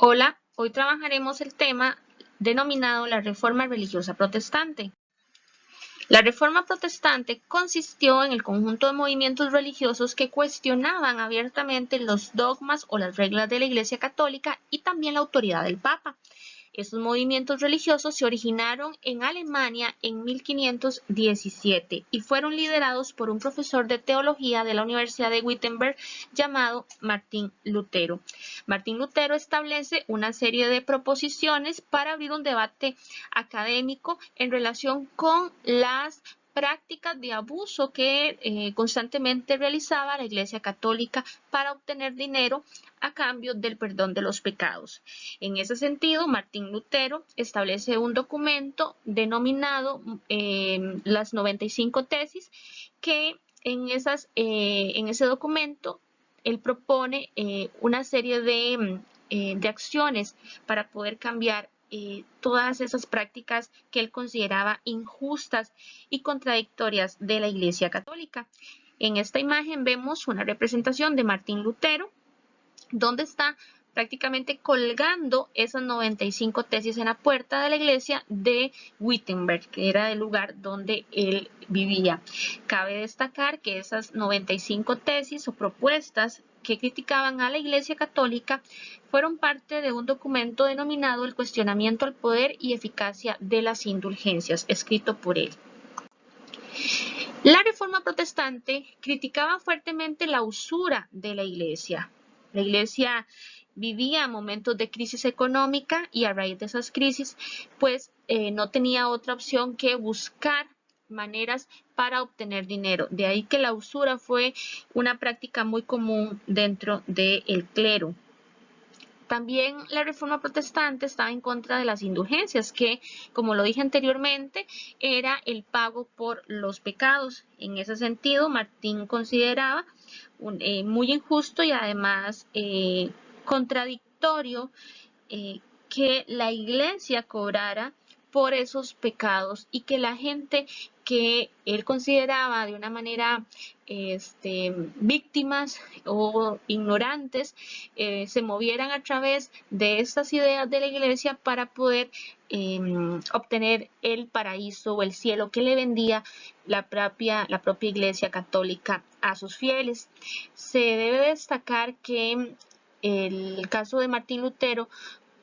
Hola, hoy trabajaremos el tema denominado la Reforma Religiosa Protestante. La Reforma Protestante consistió en el conjunto de movimientos religiosos que cuestionaban abiertamente los dogmas o las reglas de la Iglesia Católica y también la autoridad del Papa. Estos movimientos religiosos se originaron en Alemania en 1517 y fueron liderados por un profesor de teología de la Universidad de Wittenberg llamado Martín Lutero. Martín Lutero establece una serie de proposiciones para abrir un debate académico en relación con las prácticas de abuso que constantemente realizaba la Iglesia Católica para obtener dinero a cambio del perdón de los pecados. En ese sentido, Martín Lutero establece un documento denominado las 95 tesis, que en ese documento él propone una serie de acciones para poder cambiar todas esas prácticas que él consideraba injustas y contradictorias de la Iglesia Católica. En esta imagen vemos una representación de Martín Lutero, donde está prácticamente colgando esas 95 tesis en la puerta de la iglesia de Wittenberg, que era el lugar donde él vivía. Cabe destacar que esas 95 tesis o propuestas que criticaban a la Iglesia Católica fueron parte de un documento denominado El cuestionamiento al poder y eficacia de las indulgencias, escrito por él. La Reforma Protestante criticaba fuertemente la usura de la Iglesia. La Iglesia vivía momentos de crisis económica y a raíz de esas crisis, pues no tenía otra opción que buscar maneras para obtener dinero. De ahí que la usura fue una práctica muy común dentro del clero. También la Reforma Protestante estaba en contra de las indulgencias, que, como lo dije anteriormente, era el pago por los pecados. En ese sentido, Martín consideraba muy injusto y además contradictorio que la Iglesia cobrara por esos pecados y que la gente que él consideraba de una manera víctimas o ignorantes se movieran a través de estas ideas de la Iglesia para poder obtener el paraíso o el cielo que le vendía la propia Iglesia Católica a sus fieles. Se debe destacar que el caso de Martín Lutero,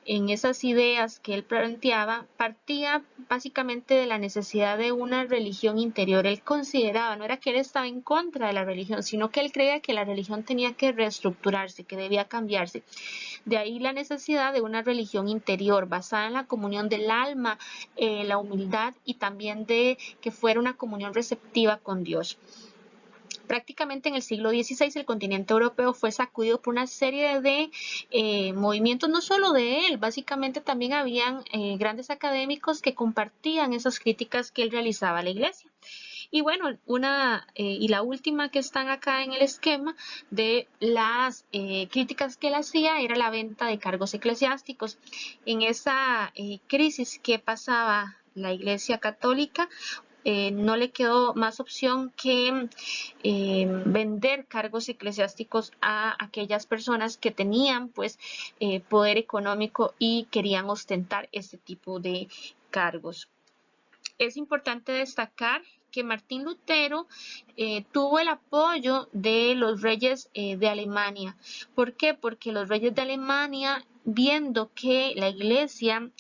en esas ideas que él planteaba, partía básicamente de la necesidad de una religión interior. Él consideraba, no era que él estaba en contra de la religión, sino que él creía que la religión tenía que reestructurarse, que debía cambiarse. De ahí la necesidad de una religión interior basada en la comunión del alma, la humildad y también de que fuera una comunión receptiva con Dios. Prácticamente en el siglo XVI el continente europeo fue sacudido por una serie de movimientos, no solo de él, básicamente también habían grandes académicos que compartían esas críticas que él realizaba a la Iglesia. Y bueno, y la última que están acá en el esquema de las críticas que él hacía era la venta de cargos eclesiásticos. En esa crisis que pasaba la Iglesia Católica, no le quedó más opción que vender cargos eclesiásticos a aquellas personas que tenían pues poder económico y querían ostentar este tipo de cargos. Es importante destacar que Martín Lutero tuvo el apoyo de los reyes de Alemania. ¿Por qué? Porque los reyes de Alemania, viendo que la Iglesia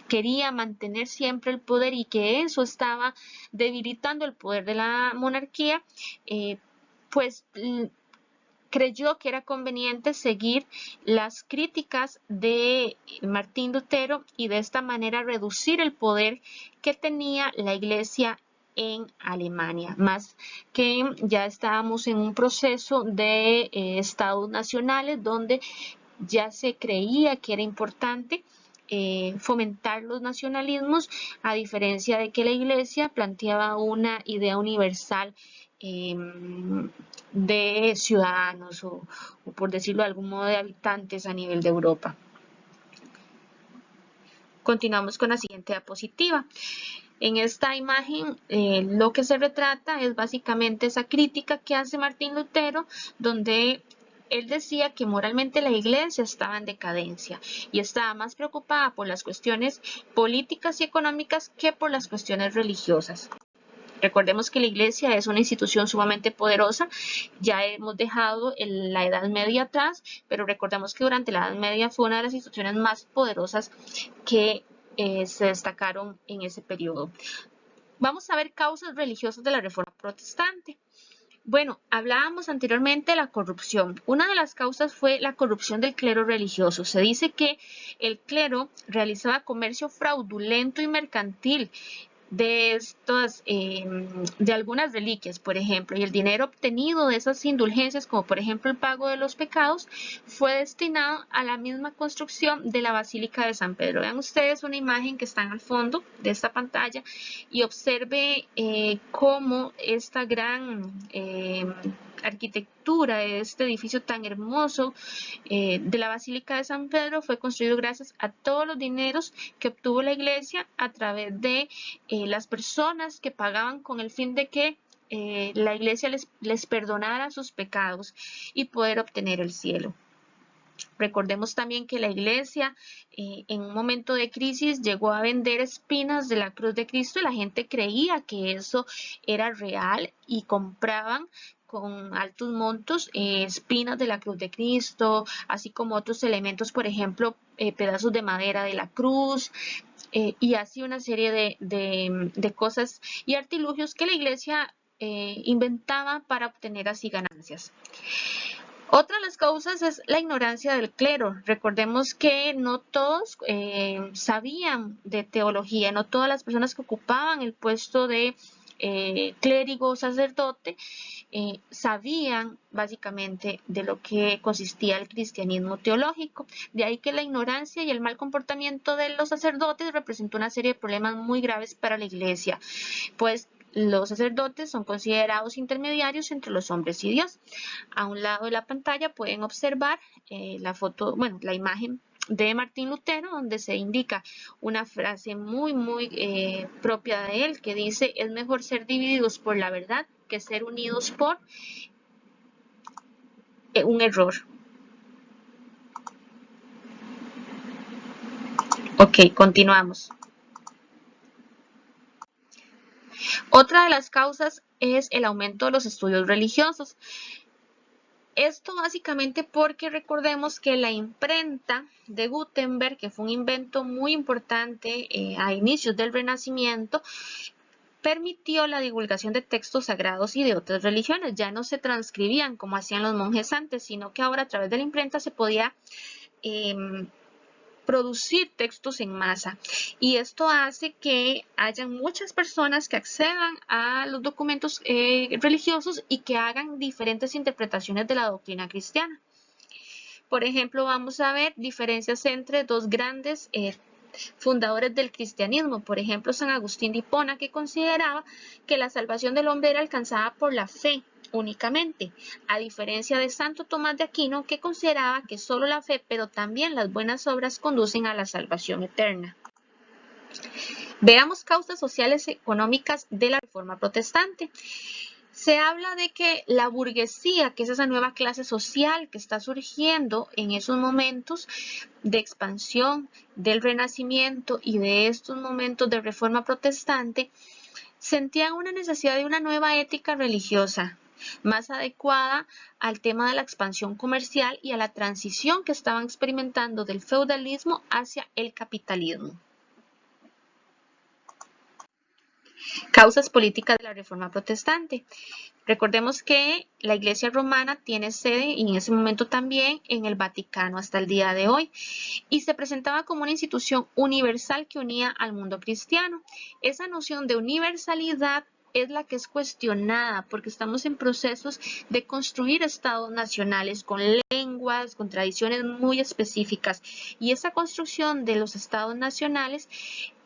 quería mantener siempre el poder y que eso estaba debilitando el poder de la monarquía, pues creyó que era conveniente seguir las críticas de Martín Lutero y de esta manera reducir el poder que tenía la Iglesia en Alemania, más que ya estábamos en un proceso de estados nacionales donde ya se creía que era importante fomentar los nacionalismos, a diferencia de que la Iglesia planteaba una idea universal de ciudadanos o por decirlo de algún modo de habitantes a nivel de Europa. Continuamos con la siguiente diapositiva. En esta imagen lo que se retrata es básicamente esa crítica que hace Martín Lutero, donde él decía que moralmente la iglesia estaba en decadencia y estaba más preocupada por las cuestiones políticas y económicas que por las cuestiones religiosas. Recordemos que la iglesia es una institución sumamente poderosa, ya hemos dejado la Edad Media atrás, pero recordemos que durante la Edad Media fue una de las instituciones más poderosas que se destacaron en ese periodo. Vamos a ver causas religiosas de la Reforma Protestante. Bueno, hablábamos anteriormente de la corrupción. Una de las causas fue la corrupción del clero religioso. Se dice que el clero realizaba comercio fraudulento y mercantil de algunas reliquias, por ejemplo, y el dinero obtenido de esas indulgencias, como por ejemplo el pago de los pecados, fue destinado a la misma construcción de la Basílica de San Pedro. Vean ustedes una imagen que está al fondo de esta pantalla y observe cómo esta gran arquitectura de este edificio tan hermoso de la Basílica de San Pedro fue construido gracias a todos los dineros que obtuvo la iglesia a través de las personas que pagaban con el fin de que la iglesia les perdonara sus pecados y poder obtener el cielo. Recordemos también que la iglesia en un momento de crisis llegó a vender espinas de la cruz de Cristo y la gente creía que eso era real y compraban con altos montos espinas de la cruz de Cristo, así como otros elementos, por ejemplo, pedazos de madera de la cruz, y así una serie de cosas y artilugios que la iglesia inventaba para obtener así ganancias. Otra de las causas es la ignorancia del clero. Recordemos que no todos sabían de teología, no todas las personas que ocupaban el puesto de clérigo o sacerdote sabían básicamente de lo que consistía el cristianismo teológico. De ahí que la ignorancia y el mal comportamiento de los sacerdotes representó una serie de problemas muy graves para la iglesia, pues los sacerdotes son considerados intermediarios entre los hombres y Dios. A un lado de la pantalla pueden observar la imagen de Martín Lutero, donde se indica una frase muy propia de él, que dice: es mejor ser divididos por la verdad que ser unidos por un error. Ok, continuamos. Otra de las causas es el aumento de los estudios religiosos. Esto básicamente porque recordemos que la imprenta de Gutenberg, que fue un invento muy importante a inicios del Renacimiento, permitió la divulgación de textos sagrados y de otras religiones. Ya no se transcribían como hacían los monjes antes, sino que ahora a través de la imprenta se podía producir textos en masa, y esto hace que haya muchas personas que accedan a los documentos religiosos y que hagan diferentes interpretaciones de la doctrina cristiana. Por ejemplo, vamos a ver diferencias entre dos grandes fundadores del cristianismo. Por ejemplo, San Agustín de Hipona, que consideraba que la salvación del hombre era alcanzada por la fe únicamente, a diferencia de Santo Tomás de Aquino, que consideraba que solo la fe, pero también las buenas obras, conducen a la salvación eterna. Veamos causas sociales y económicas de la Reforma Protestante. Se habla de que la burguesía, que es esa nueva clase social que está surgiendo en esos momentos de expansión del Renacimiento y de estos momentos de Reforma Protestante, sentían una necesidad de una nueva ética religiosa, más adecuada al tema de la expansión comercial y a la transición que estaban experimentando del feudalismo hacia el capitalismo. Causas políticas de la Reforma Protestante. Recordemos que la Iglesia Romana tiene sede, y en ese momento también, en el Vaticano hasta el día de hoy, y se presentaba como una institución universal que unía al mundo cristiano. Esa noción de universalidad es la que es cuestionada, porque estamos en procesos de construir estados nacionales con lenguas, con tradiciones muy específicas, y esa construcción de los estados nacionales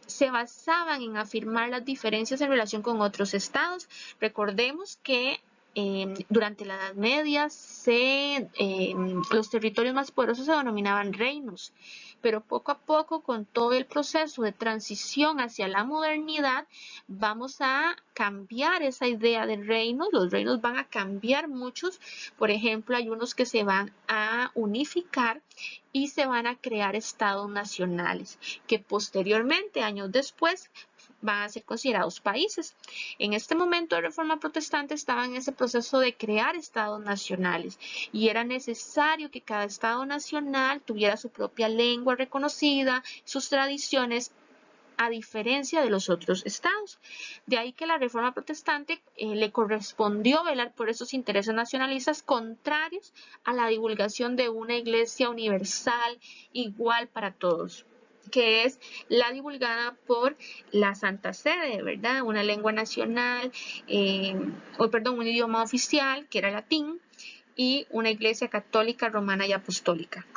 se basaban en afirmar las diferencias en relación con otros estados. Recordemos que durante la Edad Media los territorios más poderosos se denominaban reinos, pero poco a poco, con todo el proceso de transición hacia la modernidad, vamos a cambiar esa idea de reinos. Los reinos van a cambiar muchos. Por ejemplo, hay unos que se van a unificar y se van a crear estados nacionales, que posteriormente, años después, van a ser considerados países. En este momento de Reforma Protestante estaban en ese proceso de crear estados nacionales y era necesario que cada estado nacional tuviera su propia lengua reconocida, sus tradiciones, a diferencia de los otros estados. De ahí que la Reforma Protestante le correspondió velar por esos intereses nacionalistas contrarios a la divulgación de una iglesia universal igual para todos, que es la divulgada por la Santa Sede, ¿verdad? Una lengua nacional, un idioma oficial, que era latín, y una iglesia católica, romana y apostólica.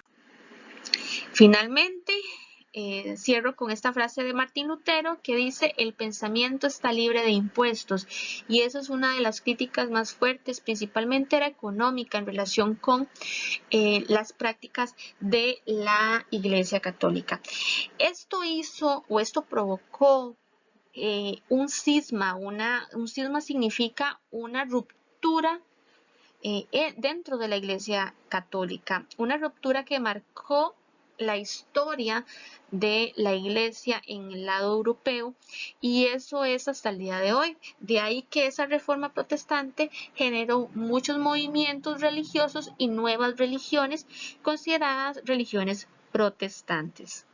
Finalmente, cierro con esta frase de Martín Lutero que dice: el pensamiento está libre de impuestos, y eso es una de las críticas más fuertes, principalmente era económica, en relación con las prácticas de la Iglesia Católica. Esto provocó un cisma. Un cisma significa una ruptura dentro de la Iglesia Católica, una ruptura que marcó la historia de la Iglesia en el lado europeo, y eso es hasta el día de hoy. De ahí que esa reforma protestante generó muchos movimientos religiosos y nuevas religiones consideradas religiones protestantes.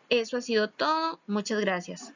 Eso ha sido todo. Muchas gracias.